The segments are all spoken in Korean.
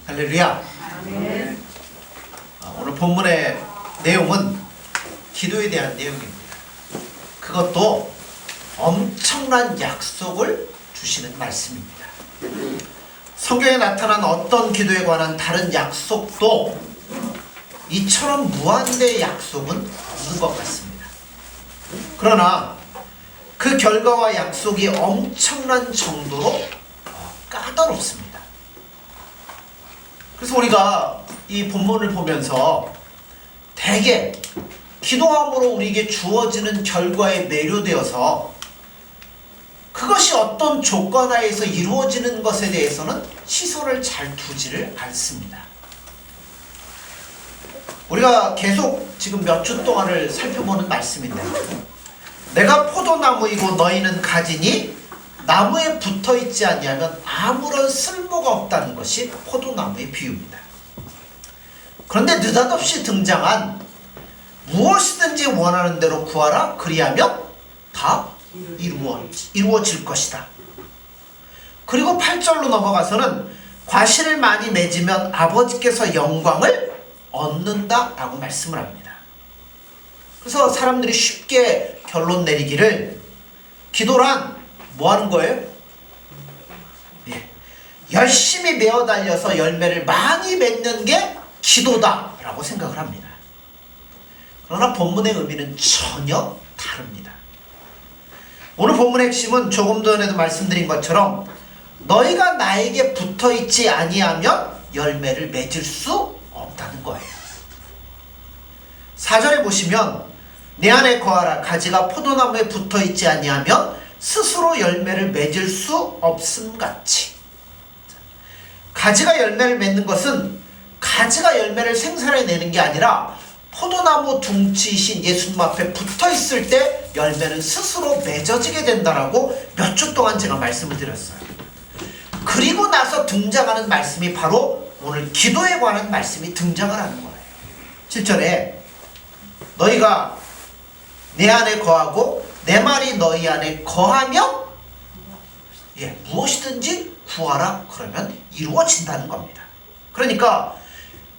할렐루야. 아멘. 오늘 본문의 내용은 기도에 대한 내용입니다. 그것도 엄청난 약속을 주시는 말씀입니다. 성경에 나타난 어떤 기도에 관한 다른 약속도 이처럼 무한대의 약속은 없는 것 같습니다. 그러나 그 결과와 약속이 엄청난 정도로 까다롭습니다. 그래서 우리가 이 본문을 보면서 대개 기도함으로 우리에게 주어지는 결과에 매료되어서 그것이 어떤 조건 하에서 이루어지는 것에 대해서는 시선을 잘 두지를 않습니다. 우리가 계속 지금 몇 주 동안을 살펴보는 말씀인데, 내가 포도나무이고 너희는 가지니 나무에 붙어있지 아니하면 아무런 쓸모가 없다는 것이 포도나무의 비유입니다. 그런데 느닷없이 등장한 무엇이든지 원하는 대로 구하라 그리하면 다 이루어질 것이다. 그리고 8절로 넘어가서는 과실을 많이 맺으면 아버지께서 영광을 얻는다 라고 말씀을 합니다. 그래서 사람들이 쉽게 결론 내리기를 기도란 뭐 하는 거예요? 열심히 매어 달려서 열매를 많이 맺는 게 기도다 라고 생각을 합니다. 그러나 본문의 의미는 전혀 다릅니다. 오늘 본문의 핵심은 조금 전에도 말씀드린 것처럼 너희가 나에게 붙어있지 아니하면 열매를 맺을 수 없다는 거예요. 4절에 보시면 내 안에 거하라 가지가 포도나무에 붙어있지 아니하면 스스로 열매를 맺을 수 없음같이, 가지가 열매를 맺는 것은 가지가 열매를 생산해내는 게 아니라 포도나무 둥치이신 예수님 앞에 붙어있을 때 열매는 스스로 맺어지게 된다라고 몇 주 동안 제가 말씀을 드렸어요. 그리고 나서 등장하는 말씀이 바로 오늘 기도에 관한 말씀이 등장을 하는 거예요. 7절에 너희가 내 안에 거하고 내 말이 너희 안에 거하면 무엇이든지 구하라 그러면 이루어진다는 겁니다. 그러니까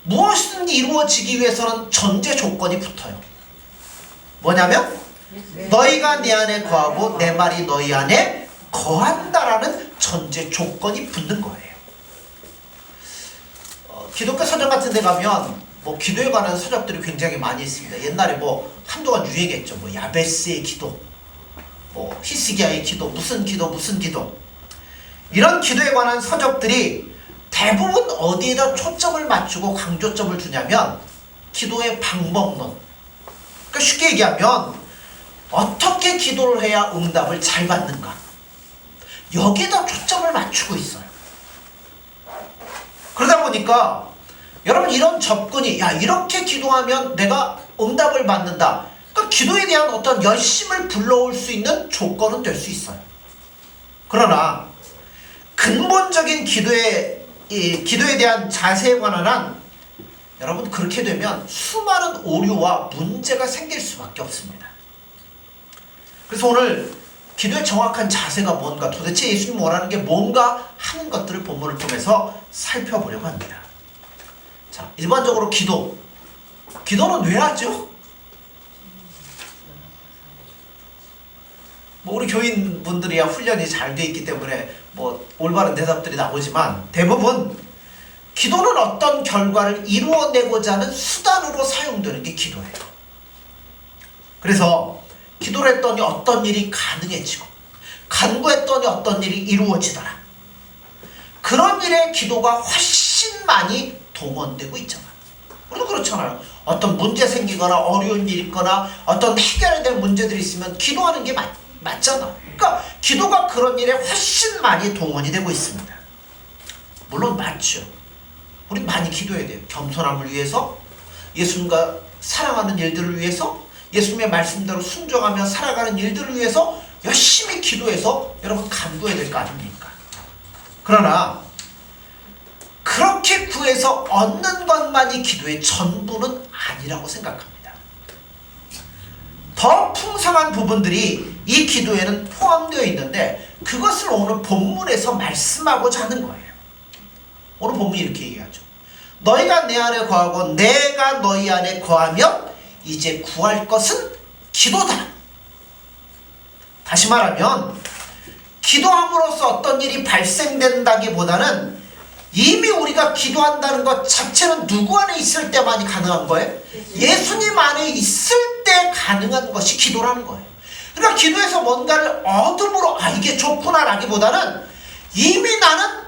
무엇이든지 이루어지기 위해서는 전제 조건이 붙어요. 뭐냐면 너희가 내 안에 거하고 내 말이 너희 안에 거한다라는 전제 조건이 붙는 거예요. 기독교 서적 같은 데 가면 기도에 관한 서적들이 굉장히 많이 있습니다. 옛날에 한동안 유행했죠. 야베스의 기도, 히스기야의 기도, 무슨 기도. 이런 기도에 관한 서적들이 대부분 어디에다 초점을 맞추고 강조점을 주냐면 기도의 방법론. 그러니까 쉽게 얘기하면 어떻게 기도를 해야 응답을 잘 받는가, 여기에다 초점을 맞추고 있어요. 그러다 보니까 여러분 이런 접근이 이렇게 기도하면 내가 응답을 받는다, 그러니까 기도에 대한 어떤 열심을 불러올 수 있는 조건은 될 수 있어요. 그러나 근본적인 기도에 대한 자세에 관한 한 여러분 그렇게 되면 수많은 오류와 문제가 생길 수밖에 없습니다. 그래서 오늘 기도의 정확한 자세가 뭔가, 도대체 예수님 원하는 게 뭔가 하는 것들을 본문을 통해서 살펴보려고 합니다. 자, 일반적으로 기도는 왜 하죠? 우리 교인분들이야 훈련이 잘 돼 있기 때문에 올바른 대답들이 나오지만 대부분 기도는 어떤 결과를 이루어내고자 하는 수단으로 사용되는 게 기도예요. 그래서 기도를 했더니 어떤 일이 가능해지고 간구했더니 어떤 일이 이루어지더라. 그런 일에 기도가 훨씬 많이 동원되고 있잖아요. 우리도 그렇잖아요. 어떤 문제 생기거나 어려운 일이 있거나 어떤 해결해야 될 문제들이 있으면 기도하는 게 맞잖아. 그러니까 기도가 그런 일에 훨씬 많이 동원이 되고 있습니다. 물론 맞죠. 우리 많이 기도해야 돼요. 겸손함을 위해서, 예수님과 사랑하는 일들을 위해서, 예수님의 말씀대로 순종하며 살아가는 일들을 위해서 열심히 기도해서 여러분 간구해야 될 거 아닙니까? 그러나 그렇게 구해서 얻는 것만이 기도의 전부는 아니라고 생각합니다. 더 풍성한 부분들이 이 기도에는 포함되어 있는데 그것을 오늘 본문에서 말씀하고자 하는 거예요. 오늘 본문이 이렇게 얘기하죠. 너희가 내 안에 거하고 내가 너희 안에 거하면 이제 구할 것은 기도다. 다시 말하면 기도함으로써 어떤 일이 발생된다기보다는 이미 우리가 기도한다는 것 자체는 누구 안에 있을 때만이 가능한 거예요? 예수님 안에 있을 때 가능한 것이 기도라는 거예요. 그러니까 기도에서 뭔가를 얻음으로 이게 좋구나 라기보다는 이미 나는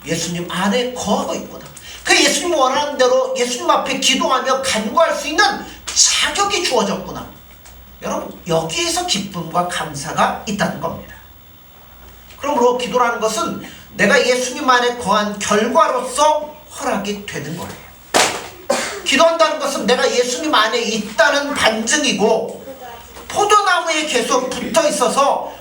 예수님 안에 거하고 있구나. 그 예수님 원하는 대로 예수님 앞에 기도하며 간구할 수 있는 자격이 주어졌구나. 여러분, 여기에서 기쁨과 감사가 있다는 겁니다. 그러므로 기도라는 것은 내가 예수님 안에 거한 결과로서 허락이 되는 거예요. 기도한다는 것은 내가 예수님 안에 있다는 반증이고, 포도나무에 계속 붙어 있어서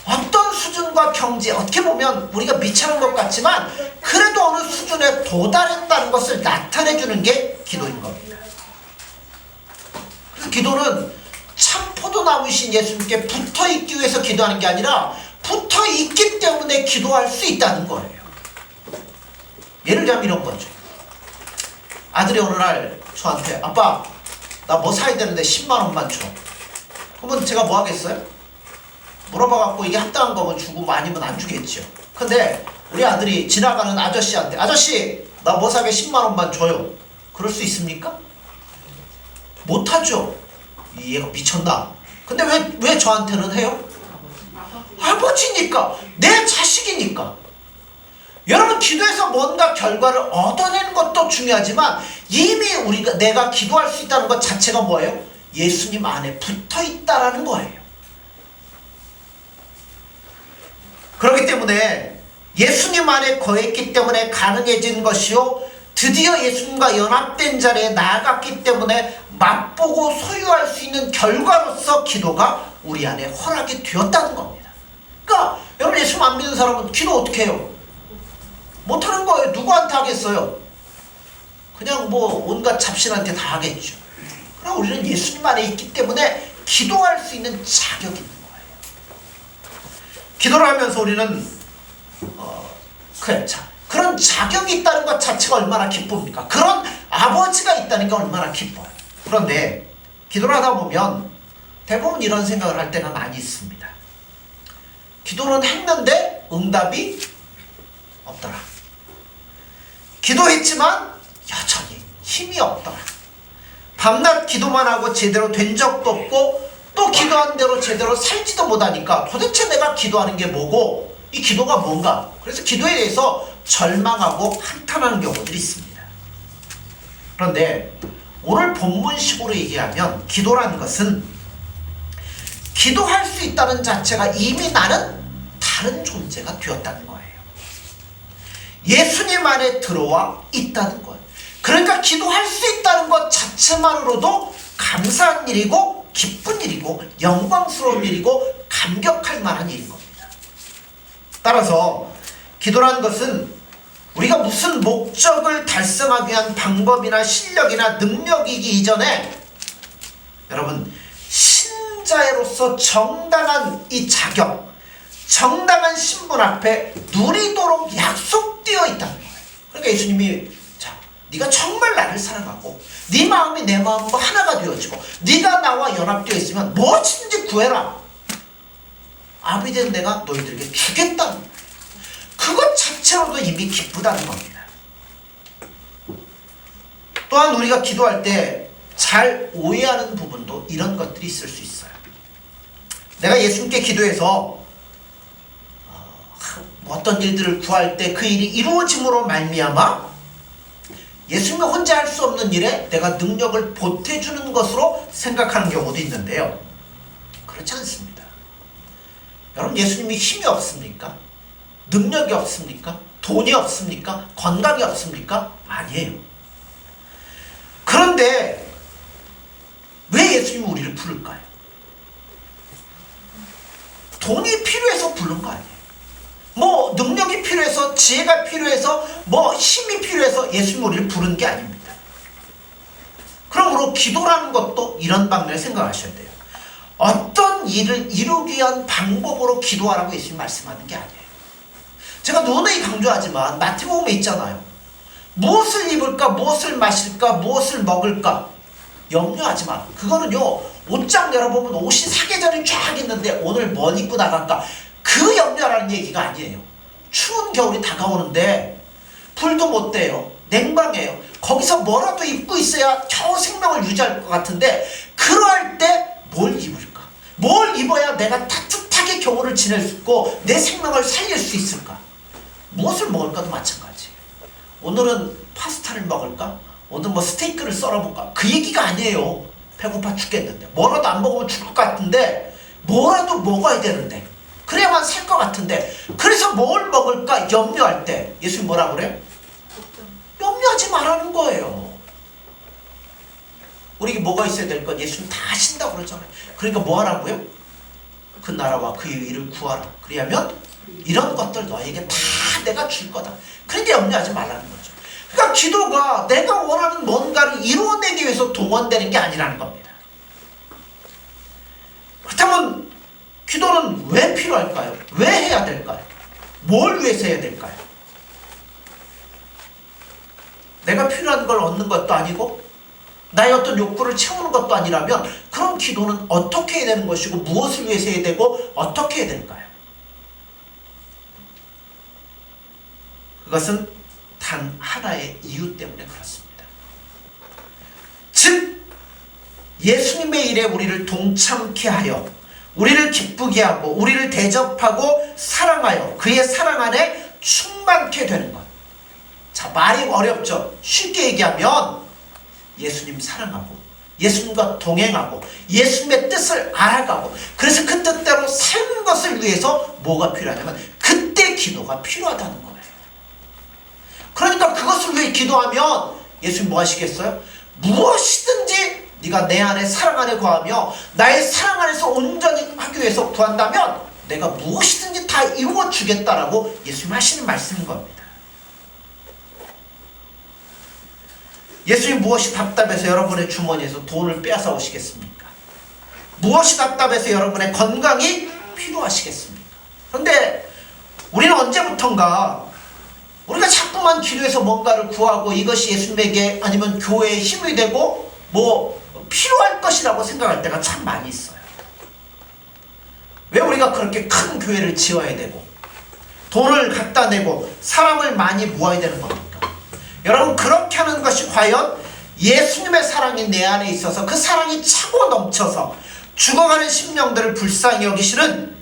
어떤 수준과 경지, 어떻게 보면 우리가 미천한 것 같지만 그래도 어느 수준에 도달했다는 것을 나타내주는 게 기도인 겁니다. 그래서 기도는 참 포도나무이신 예수님께 붙어 있기 위해서 기도하는 게 아니라 붙어 있기 때문에 기도할 수 있다는 거예요. 예를 들면 이런 거죠. 아들이 어느 날 저한테 아빠 나 뭐 사야 되는데 10만 원만 줘. 그러면 제가 뭐 하겠어요? 물어봐갖고 이게 합당한 거면 주고 뭐 아니면 안 주겠죠. 근데 우리 아들이 지나가는 아저씨한테 아저씨 나 뭐 사게 10만 원만 줘요. 그럴 수 있습니까? 못하죠. 얘가 미쳤나? 근데 왜 저한테는 해요? 아버지니까, 내 자식이니까. 여러분, 기도해서 뭔가 결과를 얻어내는 것도 중요하지만 이미 내가 기도할 수 있다는 것 자체가 뭐예요? 예수님 안에 붙어 있다라는 거예요. 그렇기 때문에 예수님 안에 거했기 때문에 가능해진 것이요, 드디어 예수님과 연합된 자리에 나아갔기 때문에 맛보고 소유할 수 있는 결과로서 기도가 우리 안에 허락이 되었다는 겁니다. 그러니까 여러분, 예수님 안 믿는 사람은 기도 어떻게 해요? 못하는 거예요. 누구한테 하겠어요? 그냥 뭐 온갖 잡신한테 다 하겠죠. 그럼 우리는 예수님 안에 있기 때문에 기도할 수 있는 자격이 있는 거예요. 기도를 하면서 우리는 그런 자격이 있다는 것 자체가 얼마나 기쁩니까? 그런 아버지가 있다는 게 얼마나 기뻐요. 그런데 기도를 하다 보면 대부분 이런 생각을 할 때가 많이 있습니다. 기도는 했는데 응답이 없더라. 기도했지만 여전히 힘이 없더라. 밤낮 기도만 하고 제대로 된 적도 없고 또 기도한 대로 제대로 살지도 못하니까 도대체 내가 기도하는 게 뭐고 이 기도가 뭔가. 그래서 기도에 대해서 절망하고 한탄하는 경우들이 있습니다. 그런데 오늘 본문식으로 얘기하면 기도라는 것은 기도할 수 있다는 자체가 이미 나는 다른 존재가 되었다는 거예요. 예수님 안에 들어와 있다는 거예요. 그러니까 기도할 수 있다는 것 자체만으로도 감사한 일이고 기쁜 일이고 영광스러운 일이고 감격할 만한 일인 겁니다. 따라서 기도라는 것은 우리가 무슨 목적을 달성하기 위한 방법이나 실력이나 능력이기 이전에 여러분, 신자로서 정당한 이 자격, 정당한 신분 앞에 누리도록 약속되어 있다는 거예요. 그러니까 예수님이 네가 정말 나를 사랑하고 네 마음이 내 마음과 하나가 되어지고 네가 나와 연합되어 있으면 무엇이든지 구해라. 아비된 내가 너희들에게 주겠다는 거예요. 그것 자체로도 이미 기쁘다는 겁니다. 또한 우리가 기도할 때 잘 오해하는 부분도 이런 것들이 있을 수 있어요. 내가 예수님께 기도해서 어떤 일들을 구할 때 그 일이 이루어짐으로 말미암아 예수님이 혼자 할 수 없는 일에 내가 능력을 보태주는 것으로 생각하는 경우도 있는데요. 그렇지 않습니다. 여러분, 예수님이 힘이 없습니까? 능력이 없습니까? 돈이 없습니까? 건강이 없습니까? 아니에요. 그런데 왜 예수님이 우리를 부를까요? 돈이 필요해서 부른 거 아니에요. 뭐 능력이 필요해서, 지혜가 필요해서, 뭐 힘이 필요해서 예수님이 우리를 부른 게 아닙니다. 그러므로 기도라는 것도 이런 방면을 생각하셔야 돼요. 어떤 일을 이루기 위한 방법으로 기도하라고 예수님이 말씀하는 게 아니에요. 제가 누누이 강조하지만 마태복음에 있잖아요. 무엇을 입을까, 무엇을 마실까, 무엇을 먹을까 염려하지 마. 그거는요, 옷장 열어보면 옷이 사계절이 쫙 있는데 오늘 뭘 입고 나갈까, 그 염려라는 얘기가 아니에요. 추운 겨울이 다가오는데 불도 못 대요. 냉방해요. 거기서 뭐라도 입고 있어야 겨우 생명을 유지할 것 같은데, 그러할 때 뭘 입을까? 뭘 입어야 내가 따뜻하게 겨울을 지낼 수 있고 내 생명을 살릴 수 있을까? 무엇을 먹을까도 마찬가지예요. 오늘은 파스타를 먹을까? 오늘 뭐 스테이크를 썰어볼까? 그 얘기가 아니에요. 배고파 죽겠는데, 뭐라도 안 먹으면 죽을 것 같은데, 뭐라도 먹어야 되는데, 그래야만 살 것 같은데, 그래서 뭘 먹을까 염려할 때 예수님 뭐라 그래요? 염려하지 말라는 거예요. 우리에게 뭐가 있어야 될 건 예수님 다 하신다고 그러잖아요. 그러니까 뭐 하라고요? 그 나라와 그의 의를 구하라. 그리하면 이런 것들 너에게 다 내가 줄 거다. 그러니까 염려하지 말라는 거죠. 그러니까 기도가 내가 원하는 뭔가를 이루어내기 위해서 동원되는 게 아니라는 겁니다. 그렇다면 기도는 왜 필요할까요? 왜 해야 될까요? 뭘 위해서 해야 될까요? 내가 필요한 걸 얻는 것도 아니고 나의 어떤 욕구를 채우는 것도 아니라면, 그럼 기도는 어떻게 해야 되는 것이고 무엇을 위해서 해야 되고 어떻게 해야 될까요? 그것은 단 하나의 이유 때문에 그렇습니다. 즉, 예수님의 일에 우리를 동참케 하여 우리를 기쁘게 하고 우리를 대접하고 사랑하여 그의 사랑 안에 충만케 되는 것. 자, 말이 어렵죠. 쉽게 얘기하면 예수님 사랑하고 예수님과 동행하고 예수님의 뜻을 알아가고, 그래서 그 뜻대로 사는 것을 위해서 뭐가 필요하냐면 그때 기도가 필요하다는 거예요. 그러니까 그것을 위해 기도하면 예수님 뭐 하시겠어요? 무엇이든지 네가 내 안에 사랑 안에 거하며 나의 사랑 안에서 온전히 하기 위해서 구한다면 내가 무엇이든지 다 이루어 주겠다라고 예수님 하시는 말씀인 겁니다. 예수님 무엇이 답답해서 여러분의 주머니에서 돈을 빼앗아 오시겠습니까? 무엇이 답답해서 여러분의 건강이 필요하시겠습니까? 그런데 우리는 언제부턴가 우리가 자꾸만 기도해서 뭔가를 구하고 이것이 예수님에게 아니면 교회에 힘이 되고 뭐 필요할 것이라고 생각할 때가 참 많이 있어요. 왜 우리가 그렇게 큰 교회를 지어야 되고 돈을 갖다 내고 사람을 많이 모아야 되는 겁니까? 여러분, 그렇게 하는 것이 과연 예수님의 사랑이 내 안에 있어서 그 사랑이 차고 넘쳐서 죽어가는 심령들을 불쌍히 여기시는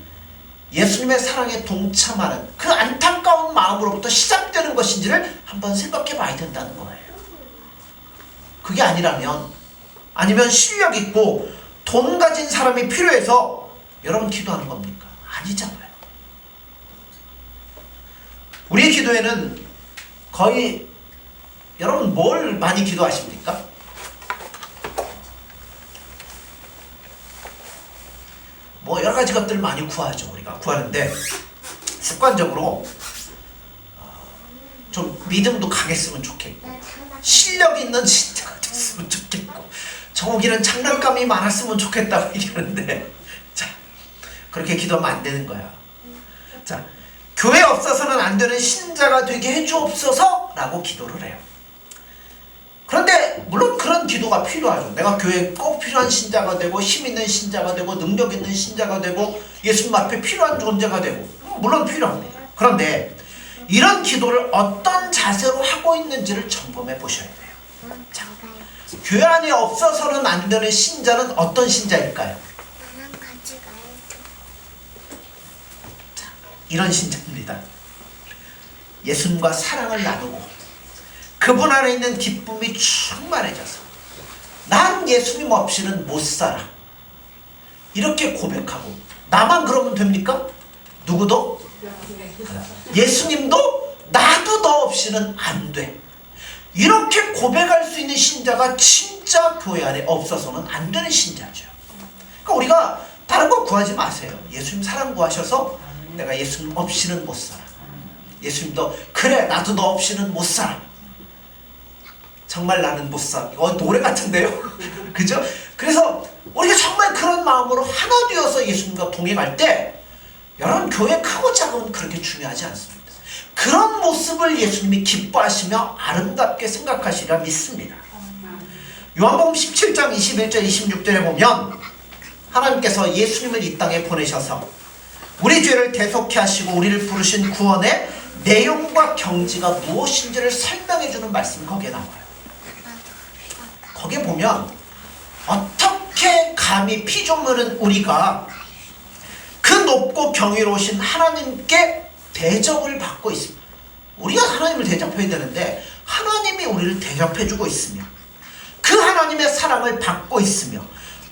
예수님의 사랑에 동참하는 그 안타까운 마음으로부터 시작되는 것인지를 한번 생각해 봐야 된다는 거예요. 그게 아니라면, 아니면 실력 있고 돈 가진 사람이 필요해서 여러분 기도하는 겁니까? 아니잖아요. 우리의 기도에는 거의, 여러분 뭘 많이 기도하십니까? 뭐 여러 가지 것들을 많이 구하죠. 우리가 구하는데 습관적으로 좀 믿음도 강했으면 좋겠고 실력 있는 신자가 됐으면 좋겠고 정욱이는 장난감이 많았으면 좋겠다고 얘기하는데, 자, 그렇게 기도하면 안 되는 거야. 자, 교회 없어서는 안 되는 신자가 되게 해주옵소서 라고 기도를 해요. 그런데 물론 그런 기도가 필요하죠. 내가 교회에 꼭 필요한 신자가 되고 힘 있는 신자가 되고 능력 있는 신자가 되고 예수님 앞에 필요한 존재가 되고, 물론 필요합니다. 그런데 이런 기도를 어떤 자세로 하고 있는지를 점검해 보셔야 돼요. 자, 교회 안에 없어서는 안 되는 신자는 어떤 신자일까요? 자, 이런 신자입니다. 예수님과 사랑을 나누고 그분 안에 있는 기쁨이 충만해져서 난 예수님 없이는 못 살아, 이렇게 고백하고, 나만 그러면 됩니까? 누구도? 예수님도 나도 너 없이는 안 돼, 이렇게 고백할 수 있는 신자가 진짜 교회 안에 없어서는 안 되는 신자죠. 그러니까 우리가 다른 거 구하지 마세요. 예수님 사랑 구하셔서 내가 예수님 없이는 못 살아, 예수님도 그래 나도 너 없이는 못 살아, 정말 나는 못 살아. 노래 같은데요? 그죠? 그래서 우리가 정말 그런 마음으로 하나 되어서 예수님과 동행할 때, 여러분 교회 크고 작은 그렇게 중요하지 않습니다. 그런 모습을 예수님이 기뻐하시며 아름답게 생각하시리라 믿습니다. 요한복음 17장 21절 26절에 보면 하나님께서 예수님을 이 땅에 보내셔서 우리 죄를 대속케 하시고 우리를 부르신 구원의 내용과 경지가 무엇인지를 설명해 주는 말씀이 거기에 나와요. 거기에 보면 어떻게 감히 피조물은 우리가 그 높고 경이로우신 하나님께 대접을 받고 있습니다. 우리가 하나님을 대접해야 되는데 하나님이 우리를 대접해 주고 있으며 그 하나님의 사랑을 받고 있으며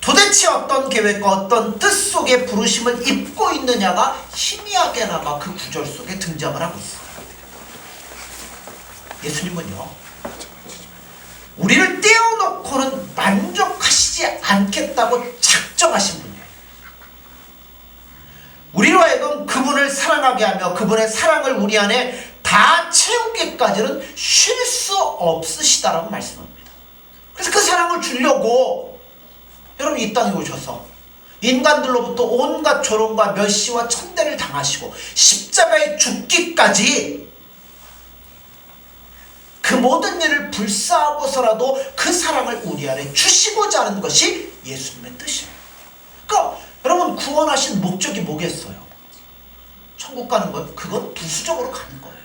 도대체 어떤 계획과 어떤 뜻 속에 부르심을 입고 있느냐가 희미하게나마 그 구절 속에 등장을 하고 있어요. 예수님은요, 우리를 떼어놓고는 만족하시지 않겠다고 작정하신 분이에요. 우리로 하여금 그분을 사랑하게 하며 그분의 사랑을 우리 안에 다 채우기까지는 쉴 수 없으시다라고 말씀합니다. 그래서 그 사랑을 주려고 여러분 이 땅에 오셔서 인간들로부터 온갖 조롱과 멸시와 천대를 당하시고 십자가에 죽기까지 그 모든 일을 불사하고서라도 그 사랑을 우리 안에 주시고자 하는 것이 예수님의 뜻이에요. 그러니까 여러분 구원하신 목적이 뭐겠어요? 천국 가는 거예요? 그건 부수적으로 가는 거예요.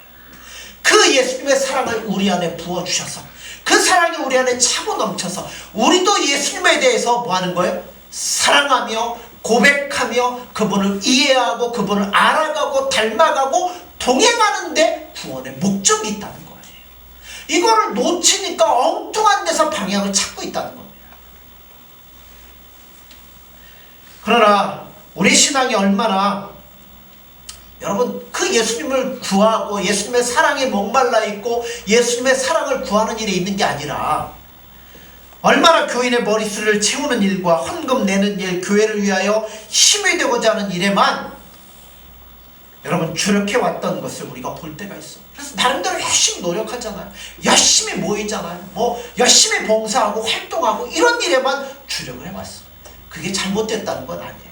그 예수님의 사랑을 우리 안에 부어주셔서 그 사랑이 우리 안에 차고 넘쳐서 우리도 예수님에 대해서 뭐 하는 거예요? 사랑하며 고백하며 그분을 이해하고 그분을 알아가고 닮아가고 동행하는데 구원의 목적이 있다는 거예요. 이거를 놓치니까 엉뚱한 데서 방향을 찾고 있다는 겁니다. 그러나 우리 신앙이 얼마나 여러분 그 예수님을 구하고 예수님의 사랑에 목말라 있고 예수님의 사랑을 구하는 일에 있는 게 아니라 얼마나 교인의 머릿수를 채우는 일과 헌금 내는 일, 교회를 위하여 힘이 되고자 하는 일에만 여러분 주력해 왔던 것을 우리가 볼 때가 있어요. 그래서 나름대로 열심히 노력하잖아요. 열심히 모이잖아요. 뭐 열심히 봉사하고 활동하고 이런 일에만 주력을 해왔어요. 그게 잘못됐다는 건 아니에요.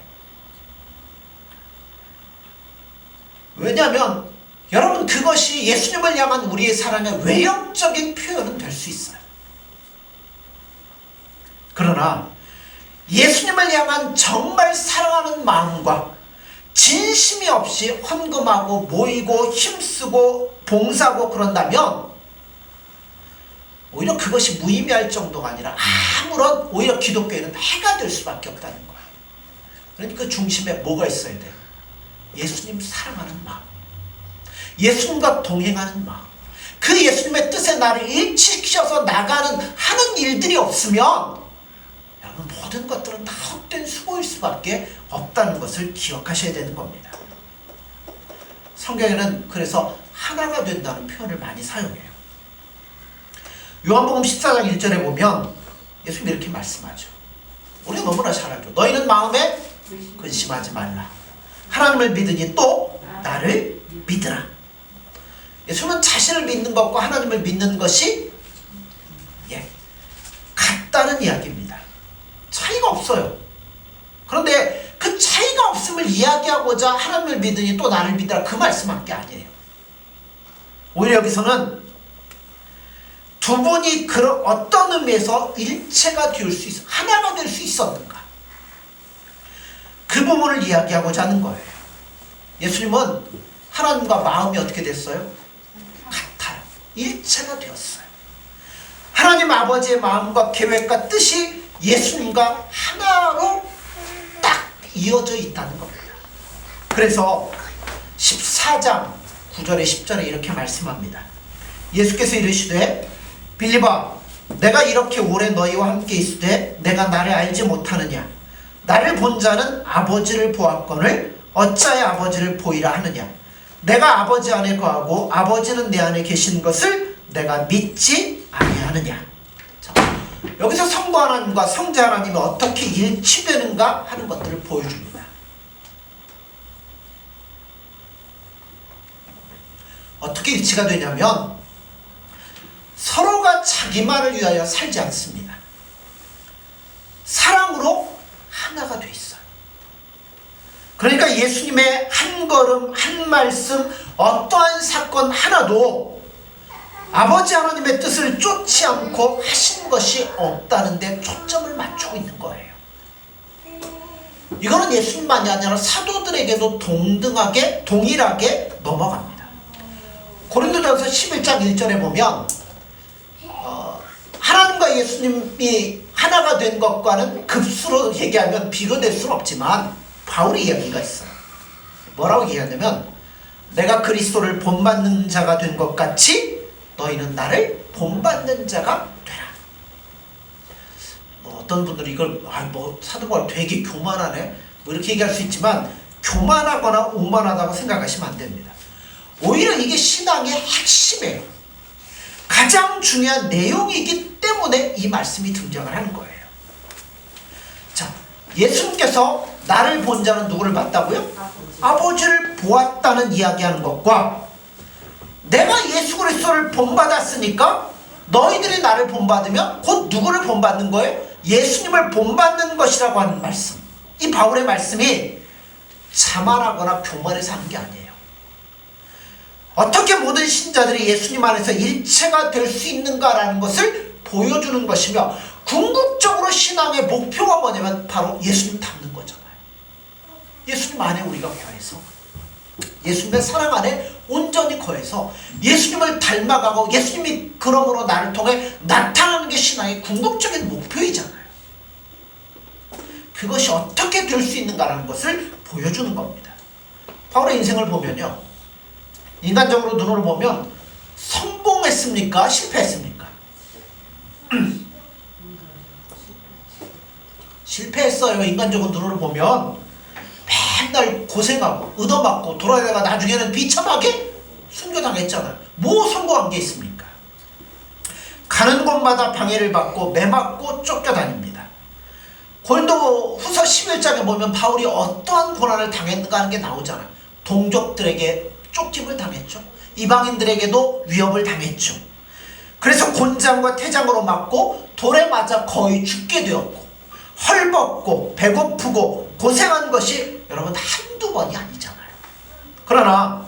왜냐하면 여러분 그것이 예수님을 향한 우리의 사랑의 외형적인 표현은 될 수 있어요. 그러나 예수님을 향한 정말 사랑하는 마음과 진심이 없이 헌금하고 모이고 힘쓰고 봉사하고 그런다면 오히려 그것이 무의미할 정도가 아니라 아무런 오히려 기독교에는 해가 될 수밖에 없다는 거예요. 그러니까 그 중심에 뭐가 있어야 돼요? 예수님 사랑하는 마음, 예수님과 동행하는 마음, 그 예수님의 뜻에 나를 일치시켜서 나가는 하는 일들이 없으면 여러분 모든 것들은 다 헛된 수고일 수밖에 없다는 것을 기억하셔야 되는 겁니다. 성경에는 그래서 하나가 된다는 표현을 많이 사용해요. 요한복음 14장 1절에 보면 예수님이 이렇게 말씀하죠. 우리가 너무나 잘 알죠. 너희는 마음에 근심하지 말라. 하나님을 믿으니 또 나를 믿으라. 예수님은 자신을 믿는 것과 하나님을 믿는 것이 같다는 이야기입니다. 차이가 없어요. 그런데 그 차이가 없음을 이야기하고자 하나님을 믿으니 또 나를 믿으라 그 말씀한 게 아니에요. 오히려 여기서는 두 분이 그런 어떤 의미에서 일체가 될 수 있어 하나가 될 수 있었는가 그 부분을 이야기하고자 하는 거예요. 예수님은 하나님과 마음이 어떻게 됐어요? 같아요. 일체가 되었어요. 하나님 아버지의 마음과 계획과 뜻이 예수님과 하나로 딱 이어져 있다는 겁니다. 그래서 14장 9절에 10절에 이렇게 말씀합니다. 예수께서 이르시되 빌립아 내가 이렇게 오래 너희와 함께 있으되 내가 나를 알지 못하느냐? 나를 본 자는 아버지를 보았거늘 어찌하여 아버지를 보이라 하느냐? 내가 아버지 안에 거하고 아버지는 내 안에 계신 것을 내가 믿지 아니하느냐? 자, 여기서 성부 하나님과 성자 하나님이 어떻게 일치되는가 하는 것들을 보여줍니다. 어떻게 일치가 되냐면 서로가 자기만을 위하여 살지 않습니다. 사랑으로 하나가 돼 있어요. 그러니까 예수님의 한 걸음, 한 말씀, 어떠한 사건 하나도 아버지 하나님의 뜻을 쫓지 않고 하신 것이 없다는 데 초점을 맞추고 있는 거예요. 이거는 예수님만이 아니라 사도들에게도 동일하게 넘어갑니다. 고린도전서 11장 1절에 보면 하나님과 예수님이 하나가 된 것과는 급수로 얘기하면 비교될 수는 없지만 바울이 이야기가 있어요. 뭐라고 얘기하냐면 내가 그리스도를 본받는 자가 된 것 같이 너희는 나를 본받는 자가 되라. 뭐 어떤 분들이 이걸 사도 바울 되게 교만하네 뭐 이렇게 얘기할 수 있지만 교만하거나 오만하다고 생각하시면 안 됩니다. 오히려 이게 신앙의 핵심이에요. 가장 중요한 내용이기 때문에 이 말씀이 등장을 하는 거예요. 자, 예수님께서 나를 본 자는 누구를 봤다고요? 아버지를 보았다는 이야기하는 것과 내가 예수 그리스도를 본받았으니까 너희들이 나를 본받으면 곧 누구를 본받는 거예요? 예수님을 본받는 것이라고 하는 말씀. 이 바울의 말씀이 자만하거나 교만해서 하는 게 아니에요. 어떻게 모든 신자들이 예수님 안에서 일체가 될 수 있는가라는 것을 보여주는 것이며 궁극적으로 신앙의 목표가 뭐냐면 바로 예수님 닮는 거잖아요. 예수님 안에 우리가 거해서 예수님의 사랑 안에 온전히 거해서 예수님을 닮아가고 예수님이 그러므로 나를 통해 나타나는 게 신앙의 궁극적인 목표이잖아요. 그것이 어떻게 될 수 있는가라는 것을 보여주는 겁니다. 바울의 인생을 보면요, 인간적으로 눈으로 보면 성공했습니까? 실패했습니까? 실패했어요. 인간적으로 눈으로 보면 맨날 고생하고 얻어맞고 돌아다가 나중에는 비참하게 순교당했잖아요. 뭐 성공한 게 있습니까? 가는 곳마다 방해를 받고 매맞고 쫓겨다닙니다. 고린도 후서 11장에 보면 바울이 어떠한 고난을 당했는가 하는 게 나오잖아요. 동족들에게 쫓김을 당했죠. 이방인들에게도 위협을 당했죠. 그래서 곤장과 태장으로 맞고 돌에 맞아 거의 죽게 되었고 헐벗고 배고프고 고생한 것이 여러분 한두 번이 아니잖아요. 그러나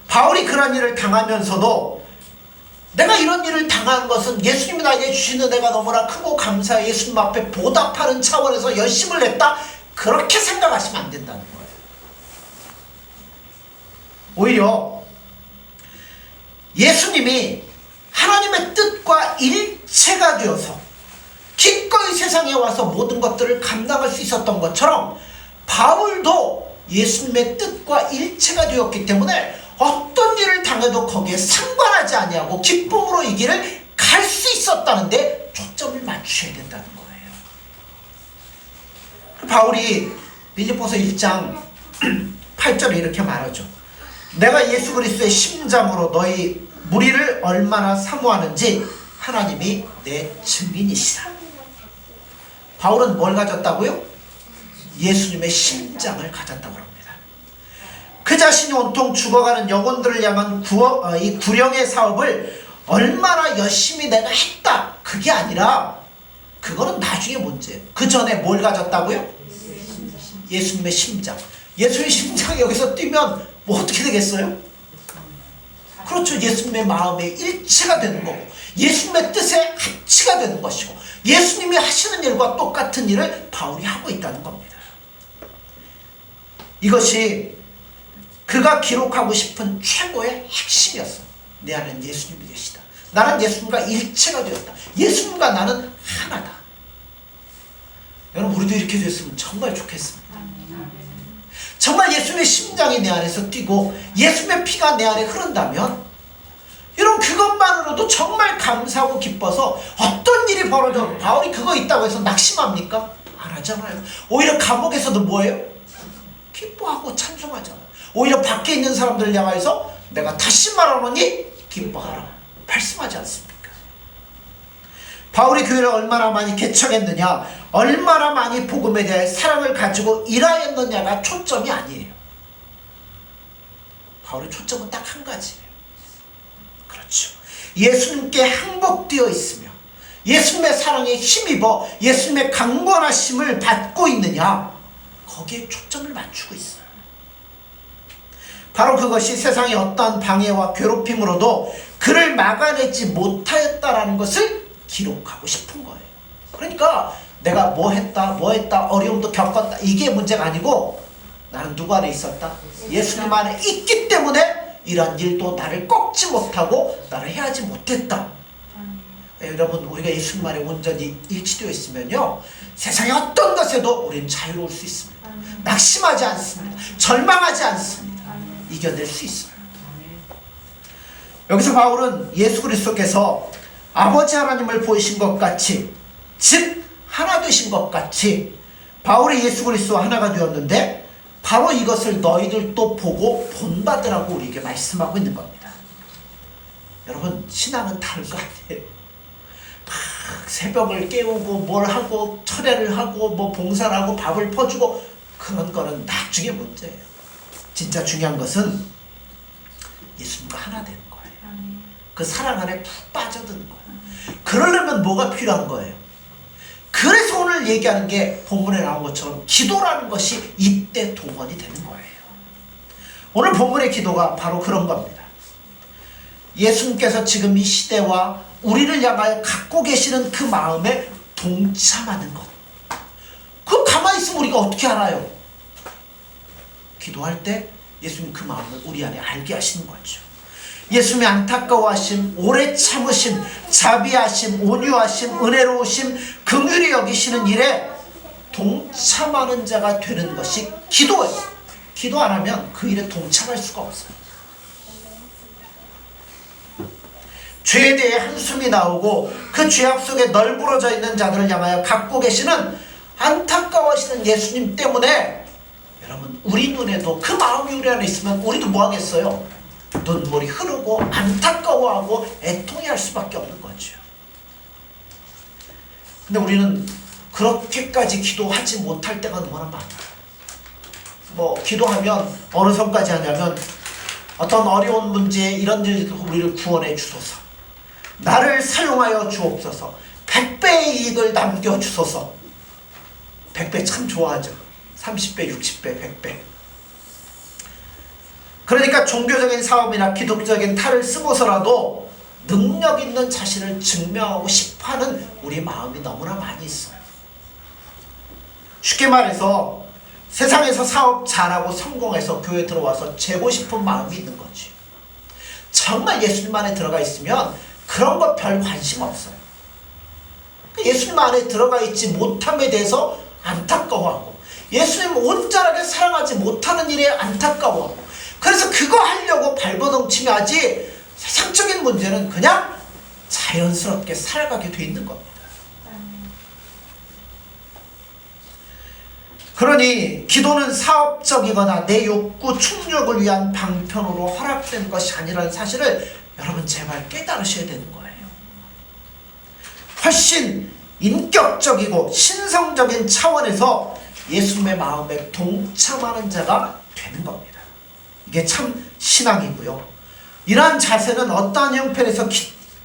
바울이 그런 일을 당하면서도 내가 이런 일을 당한 것은 예수님이 나에게 주신 은혜가 너무나 크고 감사해 예수님 앞에 보답하는 차원에서 열심을 냈다, 그렇게 생각하시면 안 된다는 거예요. 오히려 예수님이 하나님의 뜻과 일체가 되어서 기꺼이 세상에 와서 모든 것들을 감당할 수 있었던 것처럼 바울도 예수님의 뜻과 일체가 되었기 때문에 어떤 일을 당해도 거기에 상관하지 아니하고 기쁨으로 이 길을 갈 수 있었다는데 초점을 맞추셔야 된다는 거예요. 바울이 빌립보서 1장 8절에 이렇게 말하죠. 내가 예수 그리스도의 심장으로 너희 무리를 얼마나 사모하는지 하나님이 내 증인이시라. 바울은 뭘 가졌다고요? 예수님의 심장을 가졌다고 합니다. 그 자신이 온통 죽어가는 영혼들을 향한 이 구령의 사업을 얼마나 열심히 내가 했다, 그게 아니라 그거는 나중에 문제예요. 그 전에 뭘 가졌다고요? 예수님의 심장. 예수님의 심장이 여기서 뛰면 뭐 어떻게 되겠어요? 그렇죠. 예수님의 마음에 일치가 되는 거고 예수님의 뜻에 합치가 되는 것이고 예수님이 하시는 일과 똑같은 일을 바울이 하고 있다는 겁니다. 이것이 그가 기록하고 싶은 최고의 핵심이었어. 내 안엔 예수님이 계시다. 나는 예수님과 일체가 되었다. 예수님과 나는 하나다. 여러분, 우리도 이렇게 됐으면 정말 좋겠습니다. 정말 예수님의 심장이 내 안에서 뛰고 예수님의 피가 내 안에 흐른다면 여러분, 그것만으로도 정말 감사하고 기뻐서 어떤 일이 벌어져 바울이 그거 있다고 해서 낙심합니까? 안 하잖아요. 오히려 감옥에서도 뭐예요? 기뻐하고 찬송하잖아요. 오히려 밖에 있는 사람들을 향해서 내가 다시 말하노니 기뻐하라 말씀하지 않습니까? 바울이 교회를 얼마나 많이 개척했느냐, 얼마나 많이 복음에 대해 사랑을 가지고 일하였느냐가 초점이 아니에요. 바울의 초점은 딱 한 가지예요. 그렇죠. 예수님께 항복되어 있으며 예수님의 사랑에 힘입어 예수님의 강권하심을 받고 있느냐, 거기에 초점을 맞추고 있어요. 바로 그것이 세상의 어떠한 방해와 괴롭힘으로도 그를 막아내지 못하였다라는 것을 기록하고 싶은 거예요. 그러니까 내가 뭐 했다 어려움도 겪었다 이게 문제가 아니고 나는 누구 안에 있었다? 예수님 안에 있기 때문에 이런 일도 나를 꺾지 못하고 나를 해하지 못했다. 여러분 우리가 예수님 안에 온전히 일치되어 있으면요 세상의 어떤 것에도 우리는 자유로울 수 있습니다. 낙심하지 않습니다. 절망하지 않습니다. 이겨낼 수 있어요. 여기서 바울은 예수 그리스도께서 아버지 하나님을 보이신 것 같이 즉 하나 되신 것 같이 바울이 예수 그리스도와 하나가 되었는데 바로 이것을 너희들도 보고 본받으라고 우리에게 말씀하고 있는 겁니다. 여러분 신앙은 다른 거 아니에요. 막 새벽을 깨우고 뭘 하고 철회를 하고 뭐 봉사를 하고 밥을 퍼주고 그런 거는 나중에 문제예요. 진짜 중요한 것은 예수님과 하나 되는 거예요. 그 사랑 안에 푹 빠져드는 거예요. 그러려면 뭐가 필요한 거예요? 그래서 오늘 얘기하는 게 본문에 나온 것처럼 기도라는 것이 이때 동원이 되는 거예요. 오늘 본문의 기도가 바로 그런 겁니다. 예수님께서 지금 이 시대와 우리를 향하여 갖고 계시는 그 마음에 동참하는 것. 그거 가만히 있으면 우리가 어떻게 알아요? 기도할 때 예수님 그 마음을 우리 안에 알게 하시는 거죠. 예수님의 안타까워하심, 오래 참으심, 자비하심, 온유하심, 은혜로우심, 긍휼히 여기시는 일에 동참하는 자가 되는 것이 기도예요. 기도 안 하면 그 일에 동참할 수가 없어요. 죄에 대해 한숨이 나오고 그 죄악 속에 널브러져 있는 자들을 향하여 갖고 계시는 안타까워하시는 예수님 때문에 여러분 우리 눈에도 그 마음이 우리 안에 있으면 우리도 뭐 하겠어요? 눈물이 흐르고 안타까워하고 애통해할 수밖에 없는 거죠. 근데 우리는 그렇게까지 기도하지 못할 때가 너무나 많아요. 뭐 기도하면 어느 선까지 하냐면 어떤 어려운 문제 이런 일들로 우리를 구원해 주소서, 나를 사용하여 주옵소서, 100배의 이익을 남겨주소서. 100배 참 좋아하죠. 30배, 60배, 100배. 그러니까 종교적인 사업이나 기독적인 탈을 쓰고서라도 능력 있는 자신을 증명하고 싶어하는 우리 마음이 너무나 많이 있어요. 쉽게 말해서 세상에서 사업 잘하고 성공해서 교회 들어와서 재고 싶은 마음이 있는 거지. 정말 예수님 안에 들어가 있으면 그런 거 별 관심 없어요. 예수님 안에 들어가 있지 못함에 대해서 안타까워하고 예수님 온전하게 사랑하지 못하는 일에 안타까워하고 그래서 그거 하려고 발버둥치며 하지 세상적인 문제는 그냥 자연스럽게 살아가게 돼 있는 겁니다. 그러니 기도는 사업적이거나 내 욕구 충족을 위한 방편으로 허락된 것이 아니라는 사실을 여러분 제발 깨달으셔야 되는 거예요. 훨씬 인격적이고 신성적인 차원에서 예수님의 마음에 동참하는 자가 되는 겁니다. 이게 참 신앙이고요. 이러한 자세는 어떠한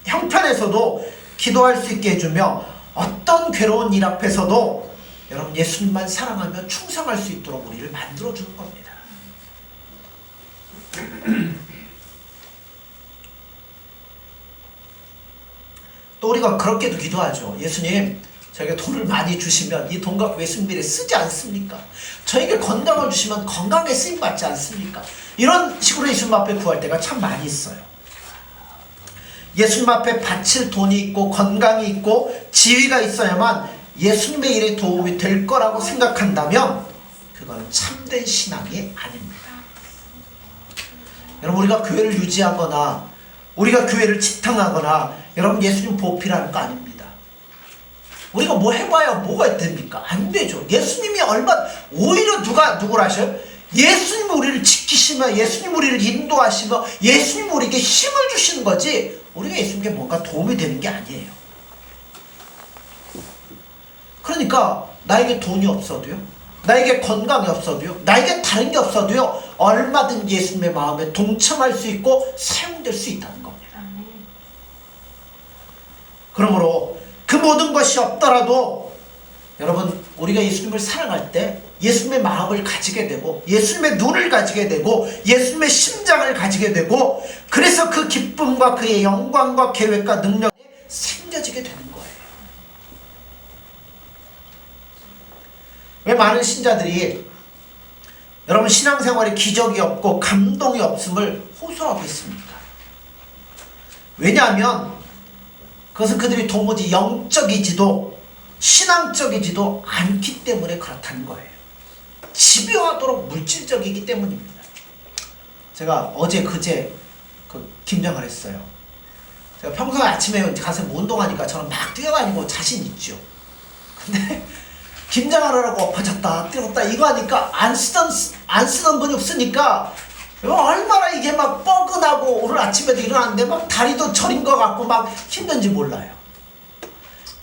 형편에서도 기도할 수 있게 해주며 어떤 괴로운 일 앞에서도 여러분 예수님만 사랑하며 충성할 수 있도록 우리를 만들어주는 겁니다. 또 우리가 그렇게도 기도하죠. 예수님 저에게 돈을 많이 주시면 이 돈 갖고 예수님 일에 쓰지 않습니까? 저에게 건강을 주시면 건강에 쓰임받지 않습니까? 이런 식으로 예수님 앞에 구할 때가 참 많이 있어요. 예수님 앞에 바칠 돈이 있고 건강이 있고 지위가 있어야만 예수님의 일에 도움이 될 거라고 생각한다면 그건 참된 신앙이 아닙니다. 여러분 우리가 교회를 유지하거나 우리가 교회를 지탱하거나 여러분 예수님 보필하는 거 아닙니다. 우리가 뭐 해봐야 뭐가 됩니까? 안 되죠. 예수님이 오히려 누구를 하셔요? 예수님이 우리를 지키시며 예수님이 우리를 인도하시며 예수님이 우리에게 힘을 주시는 거지 우리가 예수님께 뭔가 도움이 되는 게 아니에요. 그러니까 나에게 돈이 없어도요, 나에게 건강이 없어도요, 나에게 다른 게 없어도요 얼마든지 예수님의 마음에 동참할 수 있고 사용될 수 있다는 겁니다. 그러므로 그 모든 것이 없더라도 여러분 우리가 예수님을 사랑할 때 예수님의 마음을 가지게 되고 예수님의 눈을 가지게 되고 예수님의 심장을 가지게 되고 그래서 그 기쁨과 그의 영광과 계획과 능력이 생겨지게 되는 거예요. 왜 많은 신자들이 여러분 신앙생활에 기적이 없고 감동이 없음을 호소하고 있습니까? 왜냐하면 그것은 그들이 도무지 영적이지도 신앙적이지도 않기 때문에 그렇다는 거예요. 집요하도록 물질적이기 때문입니다. 제가 어제 그제 김장을 했어요. 제가 평소에 아침에 가서 운동하니까 저는 막 뛰어다니고 자신 있죠. 근데 김장하느라고 엎어졌다 뛰었다 이거 하니까 안 쓰던 분이 없으니까 얼마나 이게 막 뻐근하고 오늘 아침에도 일어났는데 막 다리도 저린 것 같고 막 힘든지 몰라요.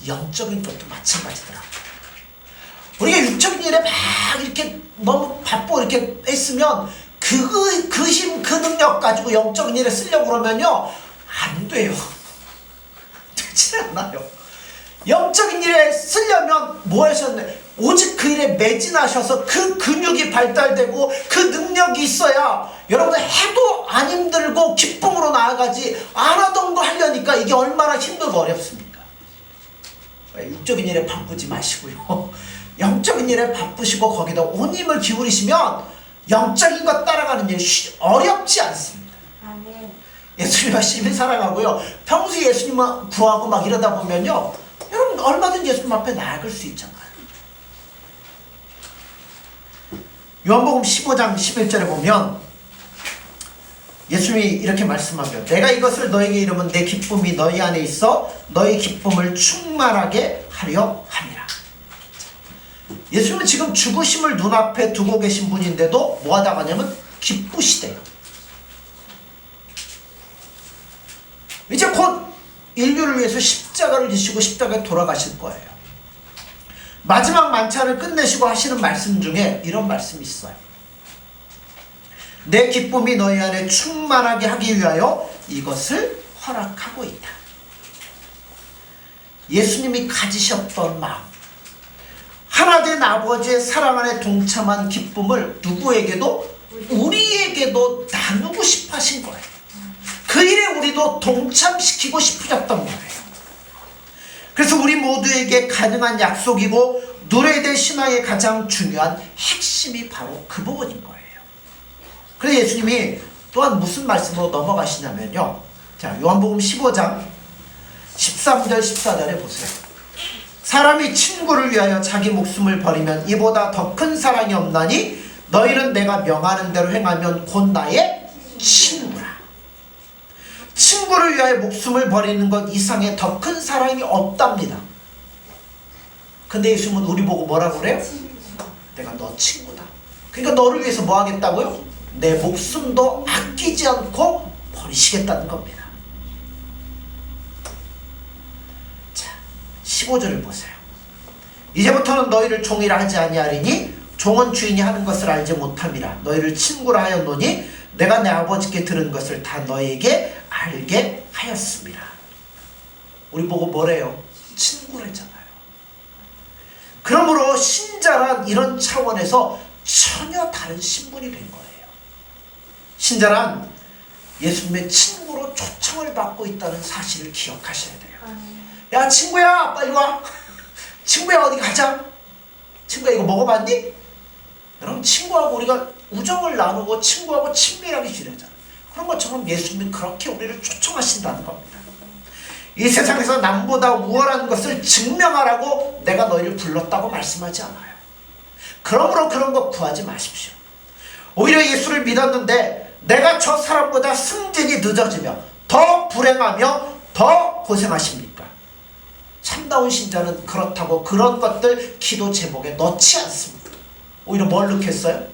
영적인 것도 마찬가지더라. 우리가 육적인 일에 막 이렇게 너무 바쁘고 이렇게 했으면 그 힘, 그 능력 가지고 영적인 일에 쓰려고 그러면요 안 돼요. 되지 않아요. 영적인 일에 쓰려면 뭐 하셨네? 오직 그 일에 매진하셔서 그 근육이 발달되고 그 능력이 있어야 여러분 해도 안 힘들고 기쁨으로 나아가지 안 하던 거 하려니까 이게 얼마나 힘들고 어렵습니까? 육적인 일에 바쁘지 마시고요. 영적인 일에 바쁘시고 거기다 온 힘을 기울이시면 영적인 것 따라가는 일이 어렵지 않습니다. 아멘. 예수님 열심히 살아가고요. 평소에 예수님 구하고 막 이러다 보면요. 여러분 얼마든지 예수님 앞에 나아갈 수 있잖아요. 요한복음 15장 11절에 보면 예수님이 이렇게 말씀하죠. 내가 이것을 너에게 이르면 내 기쁨이 너희 안에 있어 너희 기쁨을 충만하게 하려 함이라. 예수님은 지금 죽으심을 눈앞에 두고 계신 분인데도 뭐 하다가 하냐면 기쁘시대요. 이제 곧 인류를 위해서 십자가를 지시고 십자가에 돌아가실 거예요. 마지막 만찬을 끝내시고 하시는 말씀 중에 이런 말씀이 있어요. 내 기쁨이 너희 안에 충만하게 하기 위하여 이것을 허락하고 있다. 예수님이 가지셨던 마음, 하나된 아버지의 사랑 안에 동참한 기쁨을 누구에게도 우리에게도 나누고 싶어 하신 거예요. 그 일에 우리도 동참시키고 싶으셨던 거예요. 그래서 우리 모두에게 가능한 약속이고 누려야 될 신앙의 가장 중요한 핵심이 바로 그 부분인 거예요. 그래서 예수님이 또한 무슨 말씀으로 넘어가시냐면요. 자, 요한복음 15장 13절 14절에 보세요. 사람이 친구를 위하여 자기 목숨을 버리면 이보다 더 큰 사랑이 없나니 너희는 내가 명하는 대로 행하면 곧 나의 친구라. 친구를 위하여 목숨을 버리는 것 이상의 더 큰 사랑이 없답니다. 근데 예수님은 우리 보고 뭐라고 그래요? 내가 너 친구다. 그러니까 너를 위해서 뭐 하겠다고요? 내 목숨도 아끼지 않고 버리시겠다는 겁니다. 자, 15절을 보세요. 이제부터는 너희를 종이라 하지 아니하리니 종은 주인이 하는 것을 알지 못함이라. 너희를 친구라 하였노니 내가 내 아버지께 들은 것을 다 너희에게 알게 하였습니다. 우리 보고 뭐래요? 친구래잖아요. 그러므로 신자란 이런 차원에서 전혀 다른 신분이 된 거예요. 신자란 예수님의 친구로 초청을 받고 있다는 사실을 기억하셔야 돼요. 야 친구야 빨리 와. 친구야 어디 가자. 친구야 이거 먹어봤니? 여러분 친구하고 우리가 우정을 나누고 친구하고 친밀하게 지내잖아요. 그런 것처럼 예수님은 그렇게 우리를 초청하신다는 겁니다. 이 세상에서 남보다 우월한 것을 증명하라고 내가 너희를 불렀다고 말씀하지 않아요. 그러므로 그런 거 구하지 마십시오. 오히려 예수를 믿었는데 내가 저 사람보다 승진이 늦어지며 더 불행하며 더 고생하십니까? 참다운 신자는 그렇다고 그런 것들 기도 제목에 넣지 않습니다. 오히려 뭘 넣겠어요?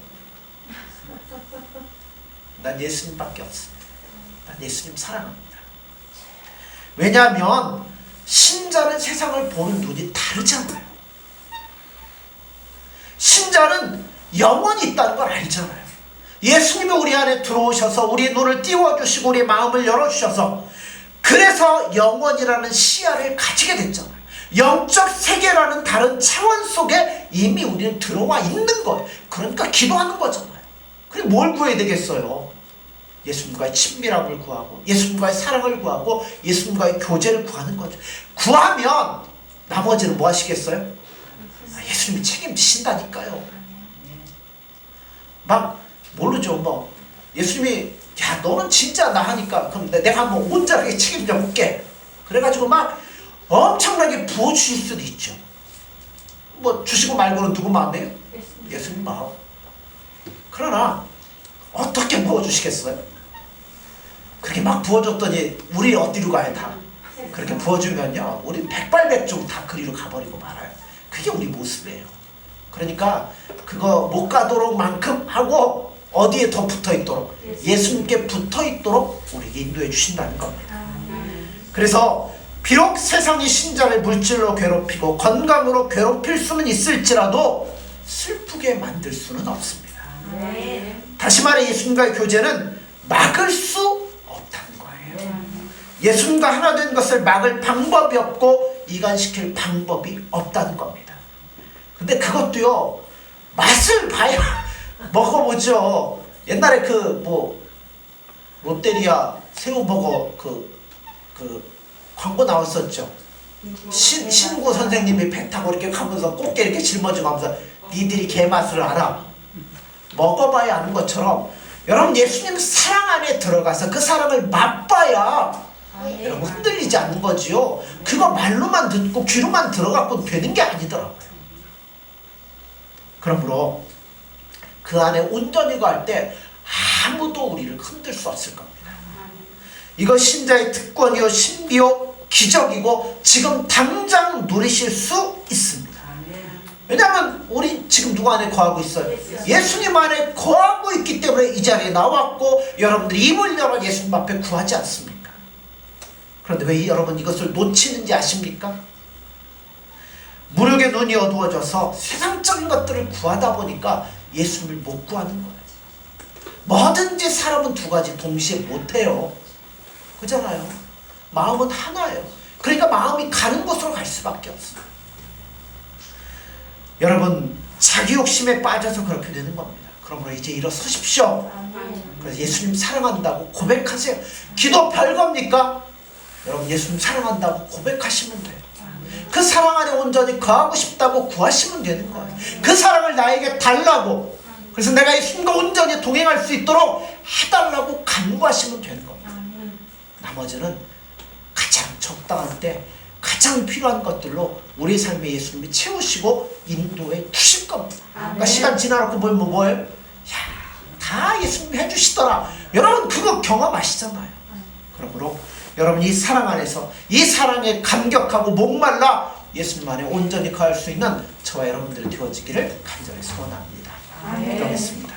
난 예수님밖에 없습니다. 난 예수님 사랑합니다. 왜냐하면 신자는 세상을 보는 눈이 다르잖아요. 신자는 영원히 있다는 걸 알잖아요. 예수님이 우리 안에 들어오셔서 우리 눈을 띄워주시고 우리 마음을 열어주셔서 그래서 영원이라는 시야를 가지게 됐잖아요. 영적 세계라는 다른 차원 속에 이미 우리는 들어와 있는 거예요. 그러니까 기도하는 거잖아요. 그리고 뭘 구해야 되겠어요? 예수님과의 친밀함을 구하고 예수님과의 사랑을 구하고 예수님과의 교제를 구하는 거죠. 구하면 나머지는 뭐 하시겠어요? 예수님이 책임지신다니까요. 막 모르죠. 뭐 예수님이 야 너는 진짜 나 하니까 그럼 내가 한번 온전하게 책임져 볼게. 그래가지고 막 엄청나게 부어주실 수도 있죠. 뭐 주시고 말고는 누구 마음이에요? 예수님 마음. 그러나 어떻게 부어주시겠어요? 그렇게 막 부어줬더니 우리 어디로 가요? 다 그렇게 부어주면요 우리 백발백중 다 그리로 가버리고 말아요. 그게 우리 모습이에요. 그러니까 그거 못 가도록 만큼 하고 어디에 더 붙어있도록 예수님께 붙어있도록 우리에게 인도해 주신다는 겁니다. 그래서 비록 세상이 신자를 물질로 괴롭히고 건강으로 괴롭힐 수는 있을지라도 슬프게 만들 수는 없습니다. 다시 말해 예수님과의 교제는 막을 수 없다는 거예요. 예수님과 하나 된 것을 막을 방법이 없고 이간시킬 방법이 없다는 겁니다. 근데 그것도요 맛을 봐야 먹어보죠. 옛날에 그 뭐 롯데리아 새우버거 그 광고 나왔었죠. 신구 선생님이 배 타고 이렇게 가면서 꽃게 이렇게 짊어지고 하면서 니들이 개맛을 알아. 먹어봐야 아는 것처럼 여러분 예수님 사랑 안에 들어가서 그 사랑을 맛봐야 여러분 흔들리지 않는 거지요. 그거 말로만 듣고 귀로만 들어갖고 되는 게 아니더라고요. 그러므로 그 안에 온전히 갈 때 아무도 우리를 흔들 수 없을 겁니다. 이거 신자의 특권이요 신비요 기적이고 지금 당장 누리실 수 있습니다. 왜냐하면 우리 지금 누구 안에 거하고 있어요? 예수님 안에 거하고 있기 때문에 이 자리에 나왔고 여러분들이 입을 열어 예수님 앞에 구하지 않습니까? 그런데 왜 여러분 이것을 놓치는지 아십니까? 무력의 눈이 어두워져서 세상적인 것들을 구하다 보니까 예수님을 못 구하는 거예요. 뭐든지 사람은 두 가지 동시에 못해요. 그잖아요. 마음은 하나예요. 그러니까 마음이 가는 곳으로 갈 수밖에 없어요. 여러분 자기 욕심에 빠져서 그렇게 되는 겁니다. 그러므로 이제 일어서십시오. 그래서 예수님 사랑한다고 고백하세요. 기도 별겁니까? 여러분 예수님 사랑한다고 고백하시면 돼요. 그 사랑 안에 온전히 거하고 싶다고 구하시면 되는 거예요. 그 사랑을 나에게 달라고, 그래서 내가 예수님과 온전히 동행할 수 있도록 해달라고 간구하시면 되는 겁니다. 나머지는 가장 적당한 때 가장 필요한 것들로 우리 삶의 예수님이 채우시고 인도해 주실 겁니다. 그러니까 시간 지나놓고 뭐예요? 야, 다 예수님이 해주시더라. 여러분 그거 경험하시잖아요. 그러므로 여러분 이 사랑 안에서 이 사랑에 감격하고 목말라 예수님 안에 온전히 거할 수 있는 저와 여러분들이 되어지기를 간절히 소원합니다. 기도하겠습니다.